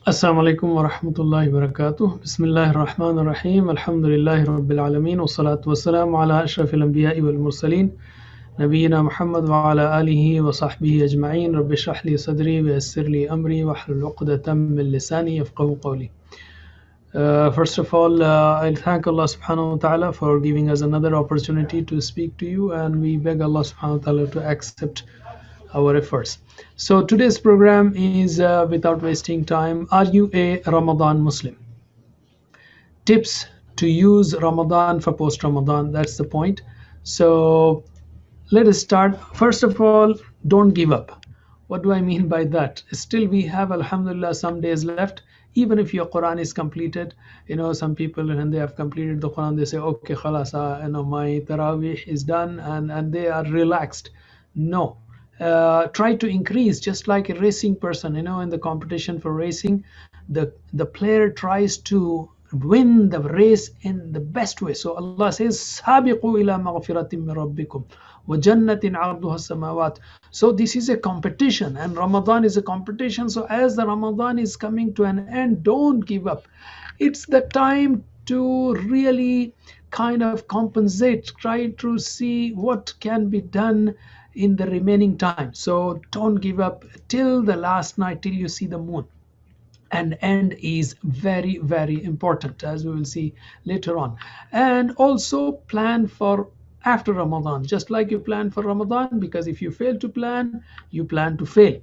Assalamu alaikum wa rahmatullahi wa barakatuh. Bismillahir Rahmanir Rahim. Alhamdulillahi Rabbil Alameen. Wassalatu wassalamu ala ashrafil anbiya'i wal mursaleen. Nabiyyina Muhammad wa ala alihi wa sahbihi ajma'een. Rabbi shrah li sadri wa yassir li amri wa hlul 'uqdatam min lisani yafqahu qawli. First of all, I'll thank Allah subhanahu wa ta'ala for giving us another opportunity to speak to you, and we beg Allah subhanahu wa ta'ala to accept our efforts. So today's program is without wasting time, are you a Ramadan Muslim? Tips to use Ramadan for post Ramadan, that's the point. So let us start. First of all, don't give up. What do I mean by that? Still we have, alhamdulillah, some days left. Even if your Quran is completed, some people, when they have completed the Quran, they say, okay, khalas, my Taraweeh is done, and they are relaxed. No. Try to increase, just like a racing person, in the competition for racing, the player tries to win the race in the best way. So Allah says, sabiqu ila maghfiratin min rabbikum wa jannatin 'arduha as-samawat. So this is a competition, and Ramadan is a competition. So as the Ramadan is coming to an end, don't give up. It's the time to really kind of compensate, try to see what can be done in the remaining time. So don't give up till the last night, till you see the moon. And end is very, very important, as we will see later on. And also plan for after Ramadan, just like you plan for Ramadan, because if you fail to plan, you plan to fail.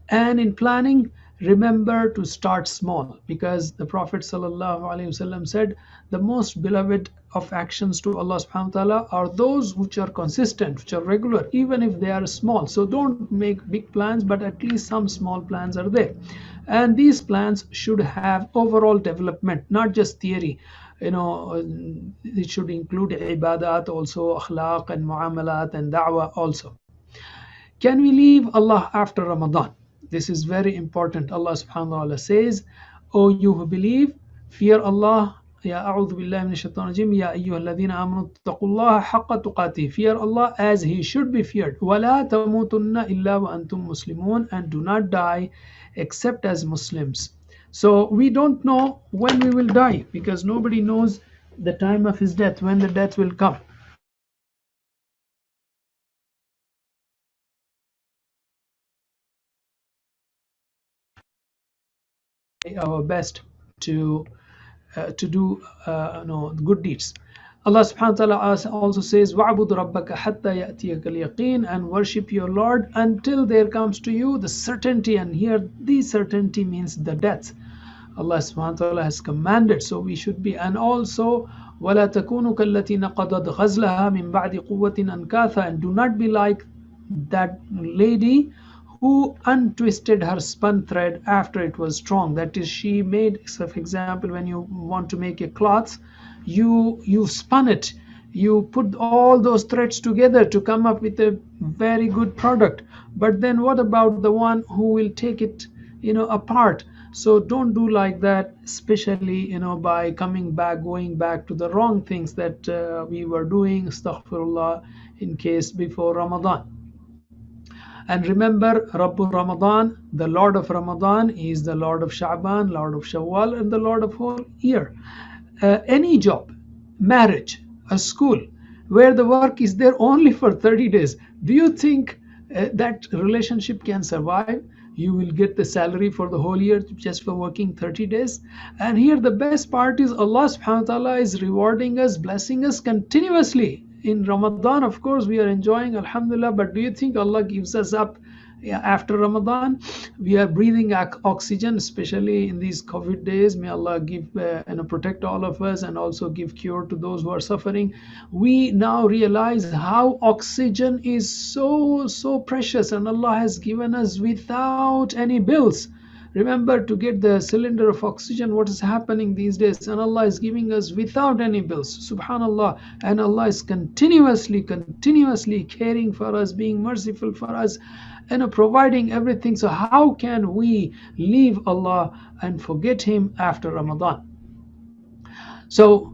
And in planning, remember to start small, because the Prophet ﷺ said the most beloved of actions to Allah subhanahu wa ta'ala are those which are consistent, which are regular, even if they are small. So don't make big plans, but at least some small plans are there. And these plans should have overall development, not just theory. It should include ibadat also, akhlaq and muamalat and da'wah also. Can we leave Allah after Ramadan? This is very important. Allah subhanahu wa ta'ala says, O you who believe, fear Allah. Ya a'udhu billahi minash shaitanir rajim. Ya ayyuhalladhina amanu taqullaha haqqa tuqatih. Fear Allah as he should be feared. Wala tamutunna illa wa antum muslimun. And do not die except as Muslims. So we don't know when we will die, because nobody knows the time of his death, when the death will come. Our best to do good deeds. Allah subhanahu wa ta'ala also says, وَعْبُدْ رَبَّكَ حَتَّى يَأْتِيَكَ الْيَقِينَ, and worship your Lord until there comes to you the certainty. And here the certainty means the death. Allah subhanahu wa ta'ala has commanded, so we should be. And also, وَلَا تَكُونُوا كَالَّتِي نَقَضَتْ غَزْلَهَا مِنْ بَعْدِ قُوَّةٍ أَنْكَاثًا, and do not be like that lady who untwisted her spun thread after it was strong. That is, she made, so for example, when you want to make a cloth, you spun it, you put all those threads together to come up with a very good product. But then what about the one who will take it apart? So don't do like that, especially by going back to the wrong things that we were doing, astaghfirullah, in case before Ramadan. And remember, Rabbul Ramadan, the Lord of Ramadan, is the Lord of Sha'ban, Lord of Shawwal, and the Lord of whole year. Any job, marriage, a school, where the work is there only for 30 days, do you think that relationship can survive? You will get the salary for the whole year just for working 30 days. And here the best part is Allah subhanahu wa ta'ala is rewarding us, blessing us continuously. In Ramadan, of course, we are enjoying, alhamdulillah, but do you think Allah gives us up after Ramadan? We are breathing oxygen, especially in these COVID days. May Allah give protect all of us, and also give cure to those who are suffering. We now realize how oxygen is so precious, and Allah has given us without any bills. Remember, to get the cylinder of oxygen, what is happening these days, and Allah is giving us without any bills, subhanallah. And Allah is continuously caring for us, being merciful for us, and providing everything. So how can we leave Allah and forget him after Ramadan? So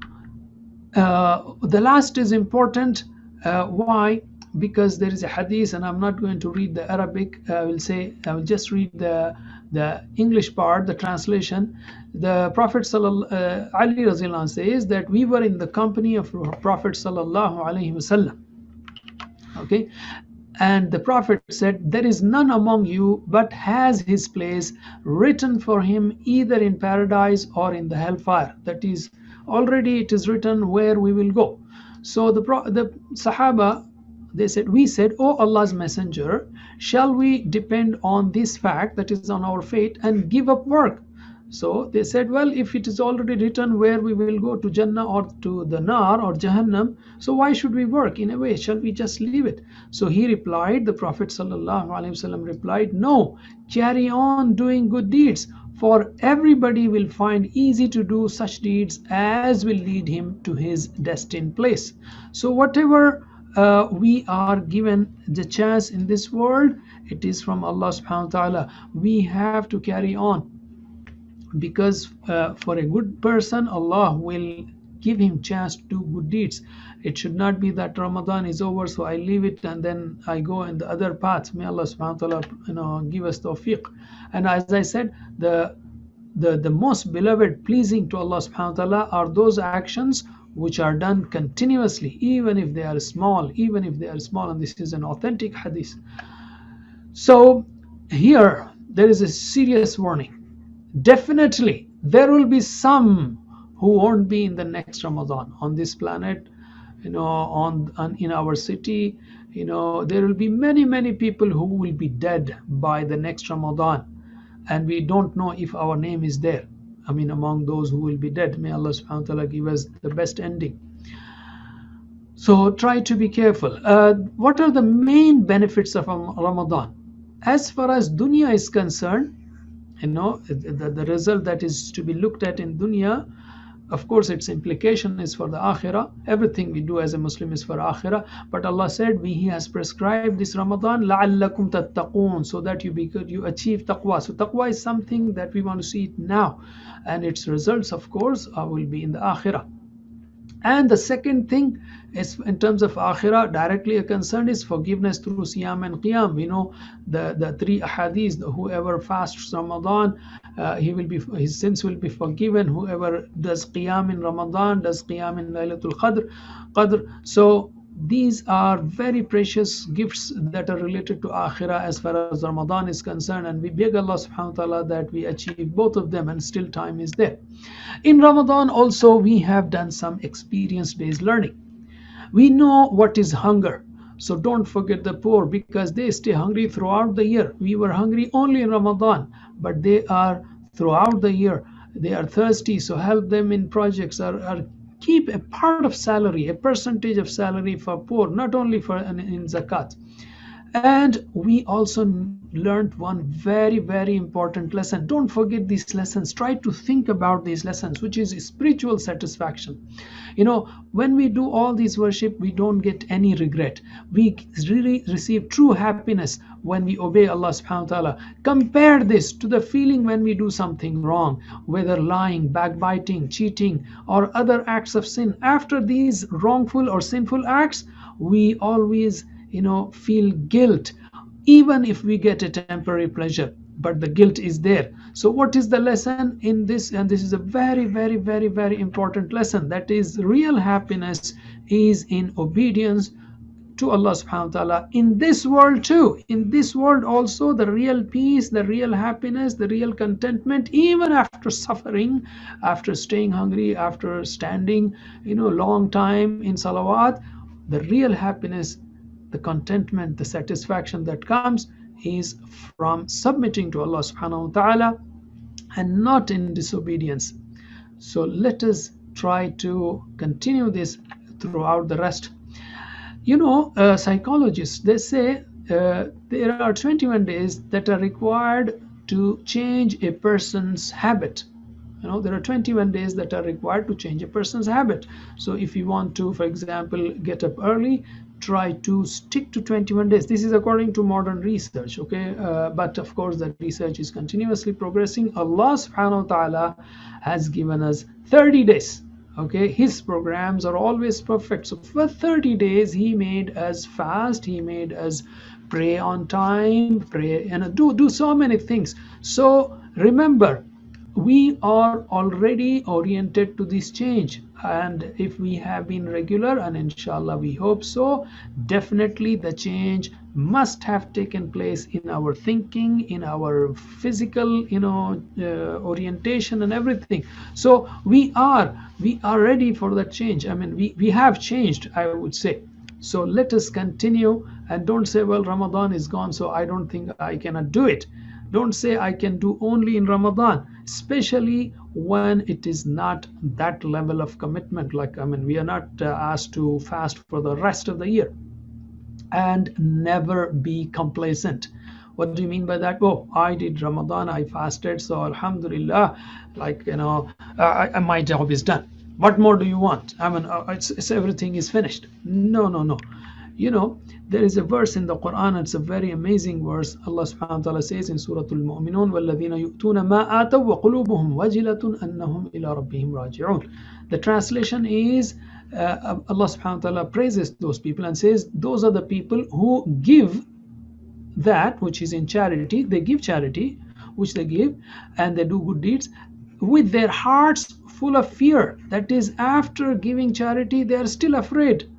the last is important. Why? Because there is a hadith, and I'm not going to read the Arabic. I will just read the the English part, the translation, the Prophet Ali Razil says that we were in the company of Prophet Sallallahu Alaihi Wasallam. Okay, and the Prophet said, there is none among you but has his place written for him either in paradise or in the hellfire. That is, already it is written where we will go. So the Sahaba, they said, we said, O Allah's Messenger, shall we depend on this fact, that is on our fate, and give up work? So they said, well, if it is already written where we will go, to Jannah or to the Nar or Jahannam, so why should we work? In a way, shall we just leave it? So he replied, the Prophet ﷺ replied, no, carry on doing good deeds, for everybody will find easy to do such deeds as will lead him to his destined place. So whatever we are given the chance in this world, it is from Allah subhanahu wa ta'ala. We have to carry on, because for a good person, Allah will give him chance to do good deeds. It should not be that Ramadan is over, so I leave it and then I go in the other paths. May Allah subhanahu wa ta'ala give us tawfiq. And as I said, the most beloved, pleasing to Allah subhanahu wa ta'ala are those actions which are done continuously, even if they are small, and this is an authentic hadith. So here there is a serious warning. Definitely there will be some who won't be in the next Ramadan on this planet, in our city. There will be many people who will be dead by the next Ramadan, and we don't know if our name is there, among those who will be dead. May Allah subhanahu wa ta'ala give us the best ending. So try to be careful. What are the main benefits of Ramadan? As far as dunya is concerned, the result that is to be looked at in dunya, of course its implication is for the akhirah. Everything we do as a Muslim is for akhirah, but Allah said He has prescribed this Ramadan لَعَلَّكُمْ تَتَّقُونَ, so that you achieve taqwa. So taqwa is something that we want to see it now, and its results, of course, will be in the akhirah. And the second thing is, in terms of akhirah, directly concerned, is forgiveness through siyam and qiyam. The three ahadith: whoever fasts Ramadan, his sins will be forgiven. Whoever does qiyam in Ramadan, does qiyam in Laylatul Qadr. So these are very precious gifts that are related to akhirah as far as Ramadan is concerned, and we beg Allah subhanahu wa ta'ala that we achieve both of them, and still time is there. In Ramadan also we have done some experience-based learning. We know what is hunger, so don't forget the poor, because they stay hungry throughout the year. We were hungry only in Ramadan, but they are throughout the year. They are thirsty, so help them in projects, or keep a part of salary, a percentage of salary for poor, not only in zakat. And we also learned one very important lesson. Don't forget these lessons. Try to think about these lessons, which is spiritual satisfaction. When we do all these worship, we don't get any regret. We really receive true happiness when we obey Allah subhanahu wa ta'ala. Compare this to the feeling when we do something wrong, whether lying, backbiting, cheating, or other acts of sin. After these wrongful or sinful acts, we always feel guilt, even if we get a temporary pleasure, but the guilt is there. So what is the lesson in this? And this is a very important lesson. That is, real happiness is in obedience to Allah subhanahu wa ta'ala in this world too. In this world also, the real peace, the real happiness, the real contentment, even after suffering, after staying hungry, after standing long time in salawat, the real happiness, the contentment, the satisfaction that comes is from submitting to Allah subhanahu wa ta'ala and not in disobedience. So let us try to continue this throughout the rest. Psychologists, they say there are 21 days that are required to change a person's habit. There are 21 days that are required to change a person's habit. So if you want to, for example, get up early, try to stick to 21 days. This is according to modern research, okay? But of course, that research is continuously progressing. Allah subhanahu wa ta'ala has given us 30 days, okay? His programs are always perfect. So for 30 days, He made us fast, He made us pray on time, pray, and do so many things. So remember, we are already oriented to this change, and if we have been regular, and inshallah we hope so, definitely the change must have taken place in our thinking, in our physical, orientation and everything. So we are ready for that change. I mean, we have changed, I would say. So let us continue, and don't say, well, Ramadan is gone, so I don't think I cannot do it. Don't say I can do only in Ramadan, especially when it is not that level of commitment. Like, I mean, we are not asked to fast for the rest of the year. And never be complacent. What do you mean by that? Oh, I did Ramadan, I fasted, so Alhamdulillah, like, my job is done. What more do you want? I mean, it's everything is finished. No, no, no. There is a verse in the Quran, it's a very amazing verse. Allah subhanahu wa ta'ala says in Surah Al-Mu'minun, وَالَّذِينَ يُؤْتُونَ مَا آتَوا وَقُلُوبُهُمْ وَجِلَةٌ أَنَّهُمْ إِلَى رَبِّهِمْ رَاجِعُونَ. The translation is, Allah subhanahu wa ta'ala praises those people and says, those are the people who give that which is in charity. They give charity, which they give, and they do good deeds with their hearts full of fear. That is, after giving charity, they are still afraid.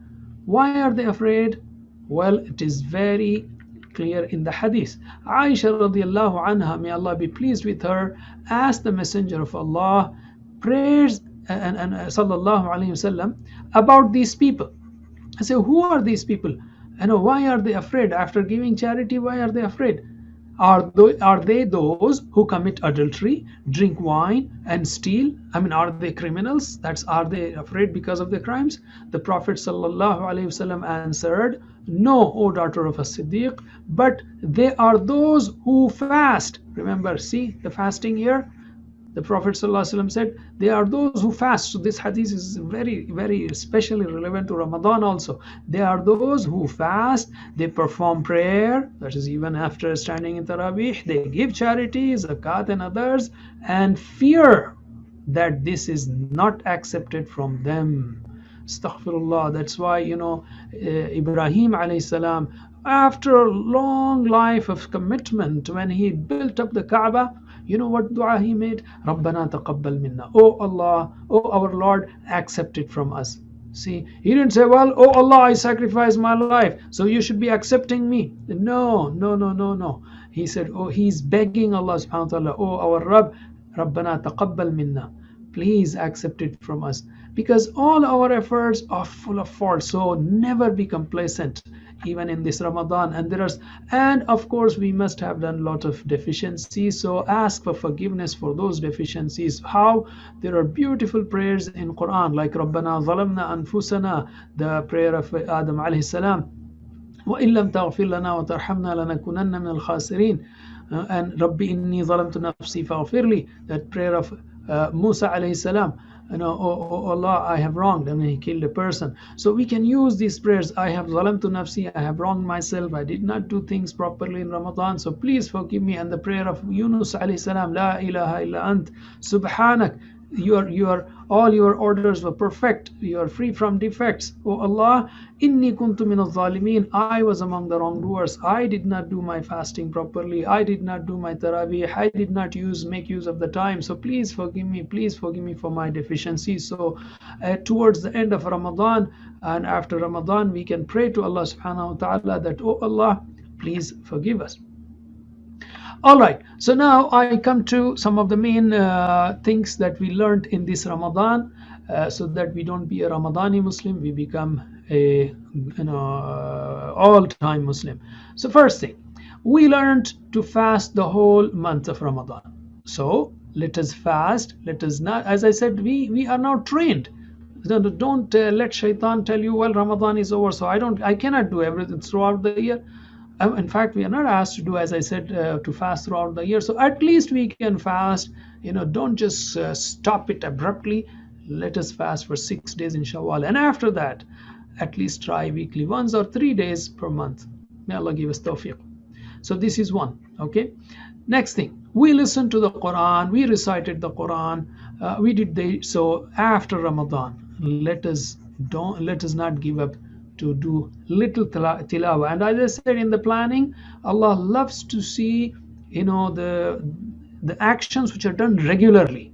Why are they afraid? Well, it is very clear in the hadith. Aisha radiallahu anha, may Allah be pleased with her, asked the Messenger of Allah prayers and sallallahu alayhi wasallam about these people. I say, who are these people? And why are they afraid? After giving charity, why are they afraid? Are they those who commit adultery, drink wine, and steal? I mean, are they criminals? Are they afraid because of their crimes? The Prophet ﷺ answered, no, O daughter of a Siddiq, but they are those who fast. Remember, see the fasting here? The Prophet ﷺ said, they are those who fast. So this hadith is very, very especially relevant to Ramadan also. They are those who fast, they perform prayer, that is even after standing in Taraweeh, they give charity, zakat and others, and fear that this is not accepted from them. Astaghfirullah. That's why, Ibrahim alayhi salam, after a long life of commitment, when he built up the Kaaba, you know what dua he made? Rabbana taqabbal minna. Oh Allah, oh our Lord, accept it from us. See, he didn't say, well, oh Allah, I sacrificed my life, so you should be accepting me. No, no, no, no, no. He said, oh, he's begging Allah subhanahu wa ta'ala, oh our Rabb, Rabbana taqabbal minna. Please accept it from us. Because all our efforts are full of faults, so never be complacent, even in this Ramadan. And of course we must have done a lot of deficiencies, so ask for forgiveness for those deficiencies. How? There are beautiful prayers in Quran, like Rabbana zalamna anfusana, the prayer of Adam alayhi salam, وَإِن لَمْ تَغْفِرْ لَنَا وَتَرْحَمْنَا لَنَكُونَنَّ مِنَ الْخَاسِرِينَ, and Rabbi inni zalamtu nafsi faghfirli, that prayer of Musa alayhi salam, oh Allah, I have wronged, and he killed a person. So we can use these prayers. I have zalamtu nafsi, I have wronged myself, I did not do things properly in Ramadan, so please forgive me. And the prayer of Yunus alayhi salam, la ilaha illa ant subhanak, all your orders were perfect, you are free from defects. Oh Allah, inni kuntu min al-zalimin, I was among the wrongdoers, I did not do my fasting properly, I did not do my taraweeh, I did not make use of the time, so please forgive me for my deficiencies. So towards the end of Ramadan and after Ramadan, we can pray to Allah subhanahu wa ta'ala that, oh Allah, please forgive us. All right, so now I come to some of the main things that we learned in this Ramadan, so that we don't be a Ramadani Muslim, we become a all-time Muslim. So first thing, we learned to fast the whole month of Ramadan. So let us fast. Let us not, as I said, we are now trained. Don't let shaitan tell you, well, Ramadan is over, so I cannot do everything throughout the year. In fact, we are not asked to do, as I said, to fast throughout the year. So at least we can fast. Don't just stop it abruptly. Let us fast for 6 days in Shawwal, and after that, at least try weekly, once or 3 days per month. May Allah give us tawfiq. So this is one. Okay. Next thing, we listened to the Quran. We recited the Quran. So after Ramadan, let us not give up to do little tilawah. And as I said in the planning, Allah loves to see, the actions which are done regularly.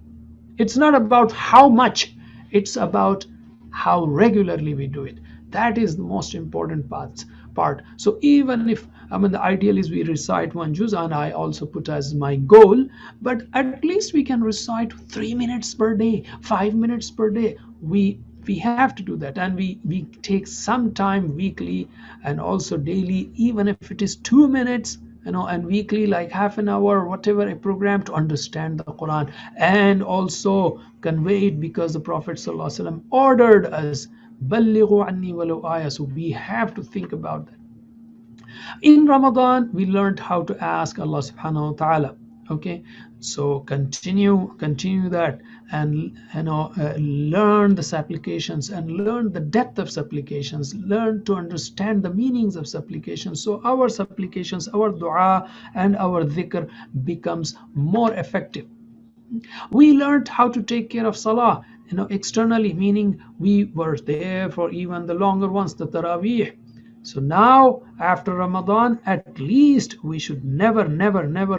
It's not about how much, it's about how regularly we do it. That is the most important part. So even if, the ideal is we recite one juz, and I also put as my goal, but at least we can recite 3 minutes per day, 5 minutes per day. We have to do that, and we take some time weekly and also daily, even if it is 2 minutes, and weekly, like half an hour, whatever, a program to understand the Quran and also convey it, because the Prophet ﷺ ordered us, "Ballighu anni walau ayah." So we have to think about that. In Ramadan, we learned how to ask Allah subhanahu wa ta'ala. Okay, so continue that, and learn the supplications, and learn the depth of supplications, learn to understand the meanings of supplications, so our supplications, our dua and our dhikr becomes more effective. We learned how to take care of salah, externally, meaning we were there for even the longer ones, the tarawih. So now after Ramadan, at least we should never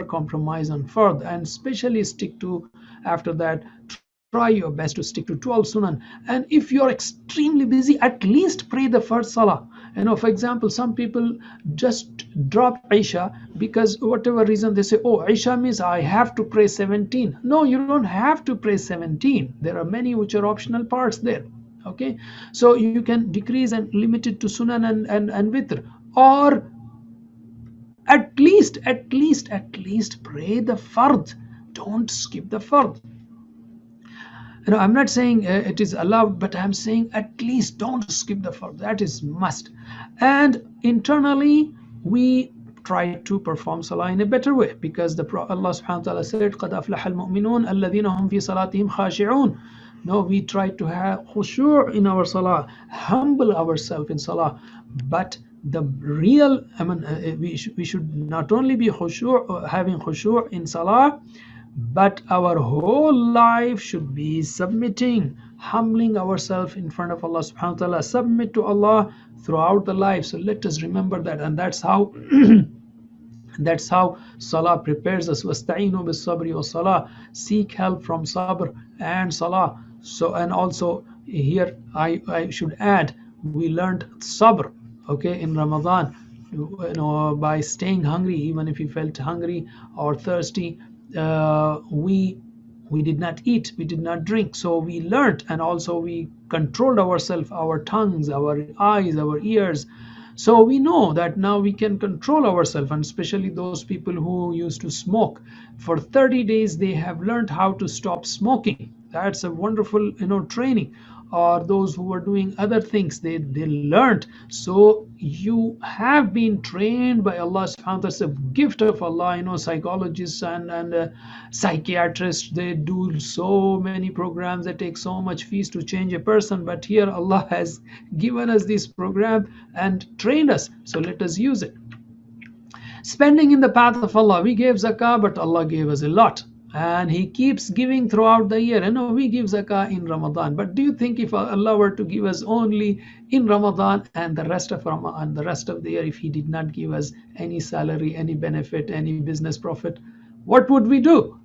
compromise on fard, and especially stick to, after that, try your best to stick to 12 sunan. And if you're extremely busy, at least pray the first salah. For example, some people just drop Isha because whatever reason, they say, oh, Isha means I have to pray 17. No, you don't have to pray 17. There are many which are optional parts there. Okay, so you can decrease and limit it to sunan and witr, or at least pray the fard. Don't skip the fard. I'm not saying it is allowed, but I'm saying at least don't skip the fard. That is must. And internally, we try to perform salah in a better way, because Allah subhanahu wa ta'ala said, قَدْ أَفْلَحَ الْمُؤْمِنُونَ الَّذِينَ هُمْ فِي صَلَاتِهِمْ خَاشِعُونَ. No, we try to have khushu' in our salah, humble ourselves in salah. But the real, we should not only be having khushu' in salah, but our whole life should be submitting, humbling ourselves in front of Allah subhanahu wa ta'ala, submit to Allah throughout the life. So let us remember that, and that's how that's how salah prepares us. وَاسْتَعِينُوا بِالصَّبْرِ وَالصَّلَاةِ. Seek help from sabr and salah. So, and also here I should add, we learned sabr, okay, in Ramadan, by staying hungry. Even if we felt hungry or thirsty, we did not eat, we did not drink. So we learned, and also we controlled ourselves, our tongues, our eyes, our ears. So we know that now we can control ourselves, and especially those people who used to smoke for 30 days, they have learned how to stop smoking. That's a wonderful training. Or those who are doing other things, they learned. So you have been trained by Allah subhanahu wa ta'ala. It's a gift of Allah. Psychologists and psychiatrists, they do so many programs, they take so much fees to change a person, but here Allah has given us this program and trained us, so let us use it. Spending in the path of Allah, we gave zakah, but Allah gave us a lot, and He keeps giving throughout the year. We give zakah in Ramadan, but do you think if Allah were to give us only in Ramadan and the rest of Ramadan, the rest of the year, if He did not give us any salary, any benefit, any business profit, what would we do?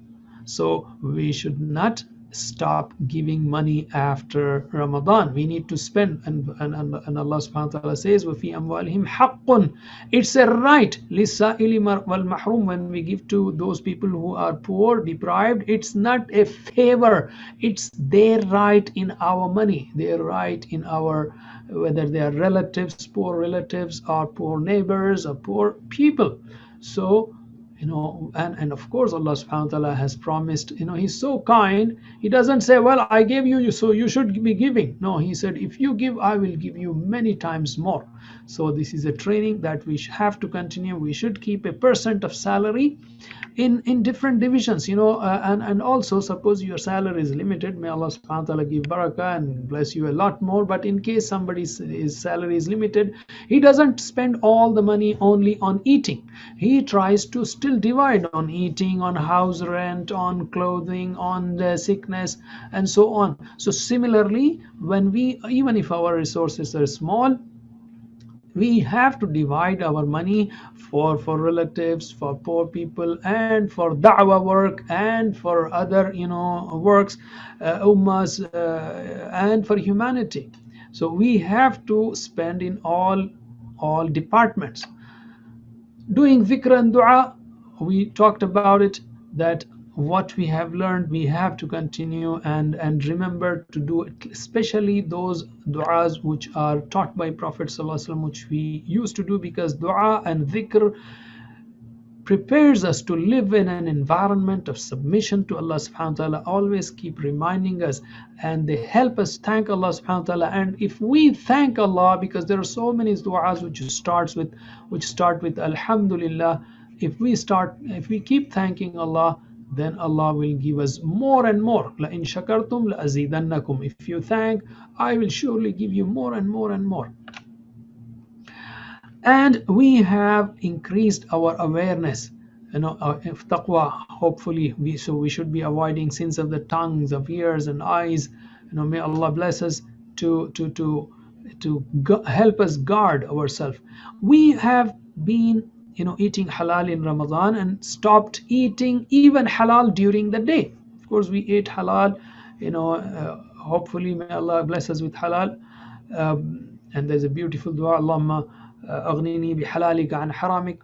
So we should not stop giving money after Ramadan. We need to spend, and Allah subhanahu wa ta'ala says, وَفِي أَمْوَالِهِمْ حَقٌّ. It's a right, لِلسَّائِلِ وَالْمَحْرُومِ. When we give to those people who are poor, deprived, it's not a favor, it's their right in our money, their right in our, whether they are relatives, poor relatives, or poor neighbors, or poor people. So and of course Allah subhanahu wa ta'ala has promised, He's so kind. He doesn't say, well, I gave you, so you should be giving. No, He said, if you give, I will give you many times more. So this is a training that we have to continue. We should keep a percent of salary in different divisions, and also, suppose your salary is limited, may Allah subhanahu wa ta'ala give barakah and bless you a lot more. But in case somebody's salary is limited, he doesn't spend all the money only on eating. He tries to still divide on eating, on house rent, on clothing, on sickness, and so on. So similarly, when we, even if our resources are small, we have to divide our money for relatives, for poor people, and for da'wah work, and for other works, ummas, and for humanity. So we have to spend in all departments. Doing dhikr and dua, we talked about it, that what we have learned we have to continue and remember to do it, especially those du'as which are taught by Prophet ﷺ, which we used to do, because dua and dhikr prepares us to live in an environment of submission to Allah subhanahu wa ta'ala, always keep reminding us, and they help us thank Allah subhanahu wa ta'ala. And if we thank Allah, because there are so many du'as which start with Alhamdulillah, if we keep thanking Allah, then Allah will give us more and more. La in shakartum la azidannakum. If you thank, I will surely give you more and more and more. And we have increased our awareness, of taqwa. Hopefully we should be avoiding sins of the tongues, of ears and eyes. May Allah bless us to help us guard ourselves. We have been eating halal in Ramadan and stopped eating even halal during the day. Of course we ate halal, hopefully may Allah bless us with halal. And there's a beautiful dua, Allahumma aghnini bihalalika an haramik,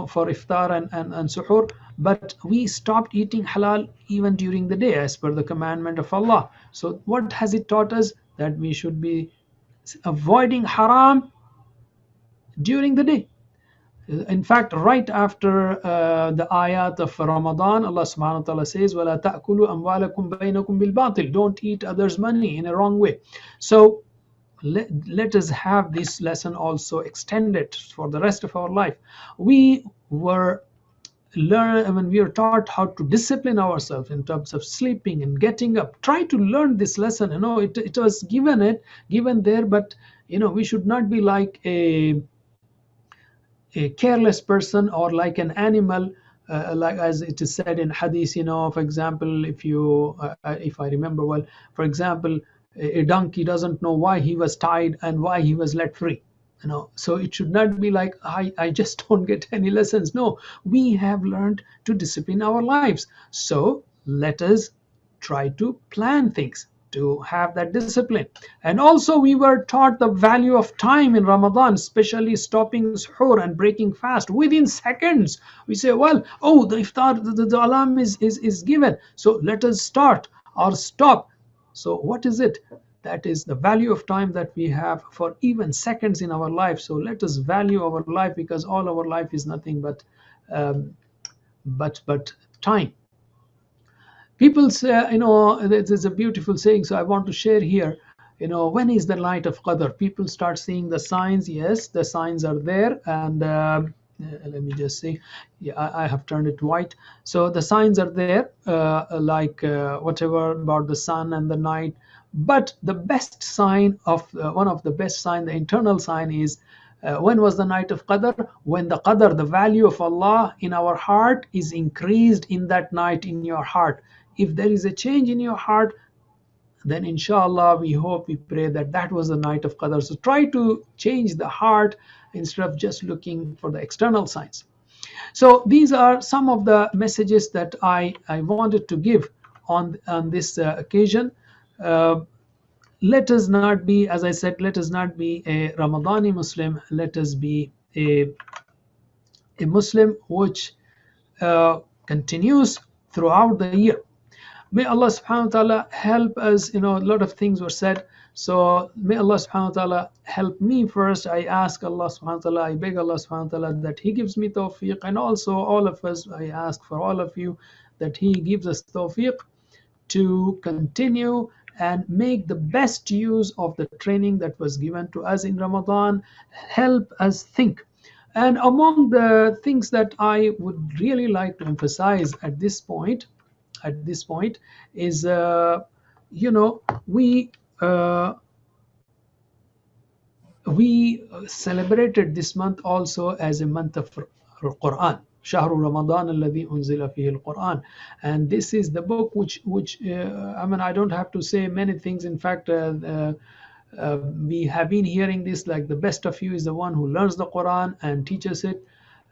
for iftar and suhoor. But we stopped eating halal even during the day as per the commandment of Allah. So what has it taught us? That we should be avoiding haram during the day. In fact, right after the ayat of Ramadan, Allah subhanahu wa ta'ala says, وَلَا تَأْكُلُوا أَمْوَالَكُمْ بَيْنَكُمْ بِالْبَاطِلِ. Don't eat others' money in a wrong way. So let us have this lesson also extended for the rest of our life. We were taught how to discipline ourselves in terms of sleeping and getting up. Try to learn this lesson. It was given there, but we should not be like a careless person or like an animal, like as it is said in hadith. For example, if I remember well, for example, a donkey doesn't know why he was tied and why he was let free. So it should not be like I just don't get any lessons. No, we have learned to discipline our lives. So let us try to plan things to have that discipline. And also we were taught the value of time in Ramadan, especially stopping suhoor and breaking fast within seconds. We say, well, oh, the iftar, the alarm is given, so let us start or stop. So what is it? That is the value of time that we have for even seconds in our life. So let us value our life, because all our life is nothing but time. People say, there's a beautiful saying, so I want to share here. When is the night of Qadr? People start seeing the signs. Yes, the signs are there, and let me just say, yeah, I have turned it white. So the signs are there, whatever about the sun and the night. But the best sign one of the best sign, the internal sign, is when was the night of Qadr? When the Qadr, the value of Allah in our heart, is increased in that night in your heart. If there is a change in your heart, then inshallah we hope, we pray that was the night of Qadr. So try to change the heart instead of just looking for the external signs. So these are some of the messages that I wanted to give on this occasion. Let us not be, as I said, let us not be a Ramadani Muslim. Let us be a Muslim which continues throughout the year. May Allah subhanahu wa ta'ala help us. A lot of things were said. So may Allah subhanahu wa ta'ala help me first. I ask Allah subhanahu wa ta'ala, I beg Allah subhanahu wa ta'ala that He gives me tawfiq. And also all of us, I ask for all of you that He gives us tawfiq to continue and make the best use of the training that was given to us in Ramadan. Help us think. And among the things that I would really like to emphasize at this point is we celebrated this month also as a month of Quran. Shahru Ramadan alladhi unzila fihi al-Quran. And this is the book which I don't have to say many things. In fact, We have been hearing this, like the best of you is the one who learns the Quran and teaches it.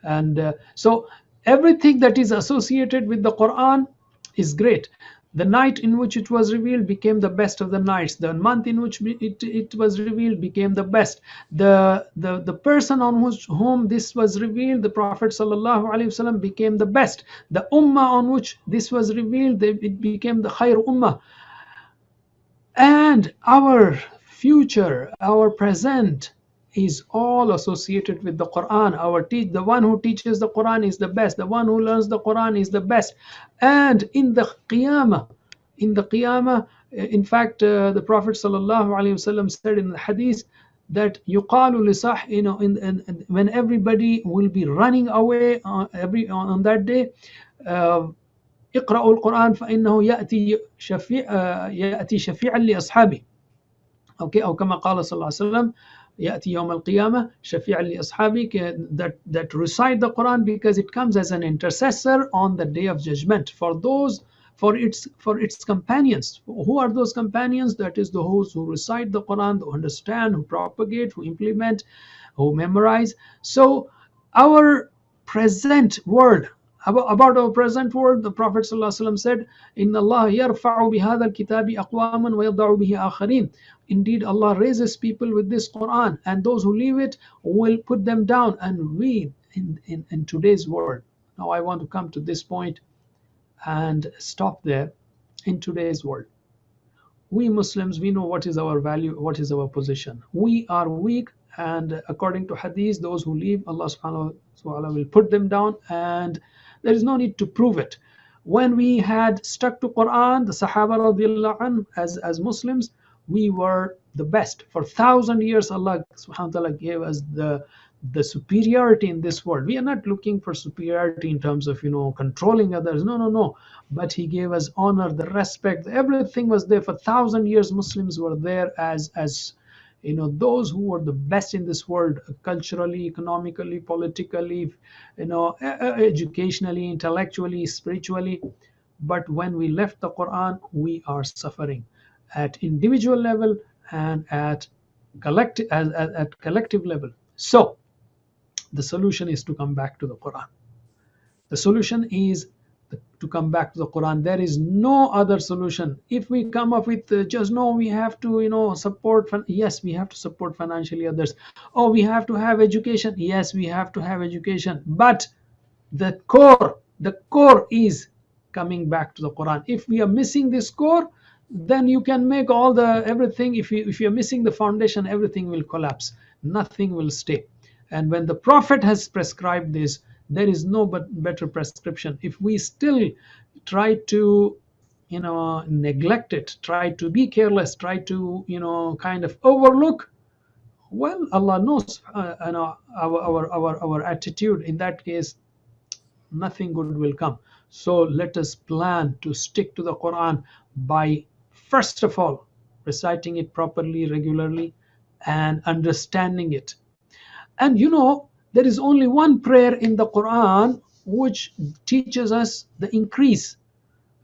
And so everything that is associated with the Quran is great. The night in which it was revealed became the best of the nights. The month in which it was revealed became the best. The person on whom this was revealed, the Prophet sallallahu alaihi wasallam, became the best. The ummah on which this was revealed, it became the khair ummah. And our future, our present, is all associated with the Quran. The one who teaches the Quran is the best. The one who learns the Quran is the best. And in the Qiyamah, in fact, the Prophet sallallahu alaihi wasallam said in the Hadith that yuqalu lisah, when everybody will be running away on that day. اقرأوا القرآن فإنه يأتي شفيعا لأصحابه. Okay, أو كما قال صلى الله عليه وسلم يأتي يوم القيامة شفيعا لأصحابه, that recite the Quran because it comes as an intercessor on the day of judgment for its companions. Who are those companions? That is those who recite the Quran, who understand, who propagate, who implement, who memorize. So our present world, about our present world, the Prophet ﷺ said, إِنَّ اللَّهَ يَرْفَعُ بِهَذَا الْكِتَابِ أَقْوَامًا وَيَضَعُ بِهِ آخَرِينَ. Indeed, Allah raises people with this Quran, and those who leave it will put them down. And we, in today's world, now I want to come to this point and stop there. In today's world, we Muslims, we know what is our value, what is our position. We are weak, and according to Hadith, those who leave, Allah subhanahu wa ta'ala will put them down, and there is no need to prove it. When we had stuck to Quran, the Sahaba radiallahu anhu, as Muslims, we were the best. For 1,000 years, Allah subhanahu wa ta'ala gave us the superiority in this world. We are not looking for superiority in terms of controlling others. No. But He gave us honor, the respect, everything was there. For 1,000 years, Muslims were there as those who were the best in this world, culturally, economically, politically, educationally, intellectually, spiritually. But when we left the Quran, we are suffering at individual level and at collective level. So the solution is to come back to the Quran. The solution is to come back to the Quran. There is no other solution. If we come up with just no, we have to support. Yes, we have to support financially others. Oh, we have to have education. Yes, we have to have education. But the core is coming back to the Quran. If we are missing this core, then you can make everything. If you're missing the foundation, everything will collapse. Nothing will stay. And when the Prophet has prescribed this, there is no better prescription. If we still try to neglect it, try to be careless, try to kind of overlook, well, Allah knows our attitude. In that case, nothing good will come. So let us plan to stick to the Quran by, first of all, reciting it properly, regularly, and understanding it. And there is only one prayer in the Quran which teaches us the increase.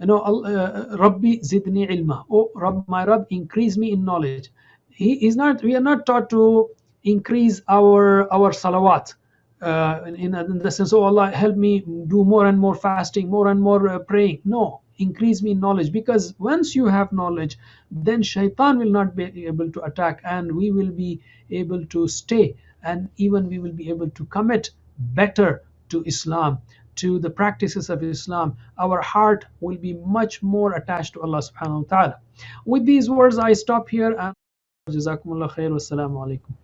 Rabbi zidni ilma. Oh, my Rabb, increase me in knowledge. We are not taught to increase our salawat. In the sense, oh Allah, help me do more and more fasting, more and more praying. No, increase me in knowledge, because once you have knowledge, then shaitan will not be able to attack, and we will be able to stay, and even we will be able to commit better to Islam, to the practices of Islam. Our heart will be much more attached to Allah subhanahu wa ta'ala. With these words, I stop here, and jazakumullah khair. Wassalamu alaikum.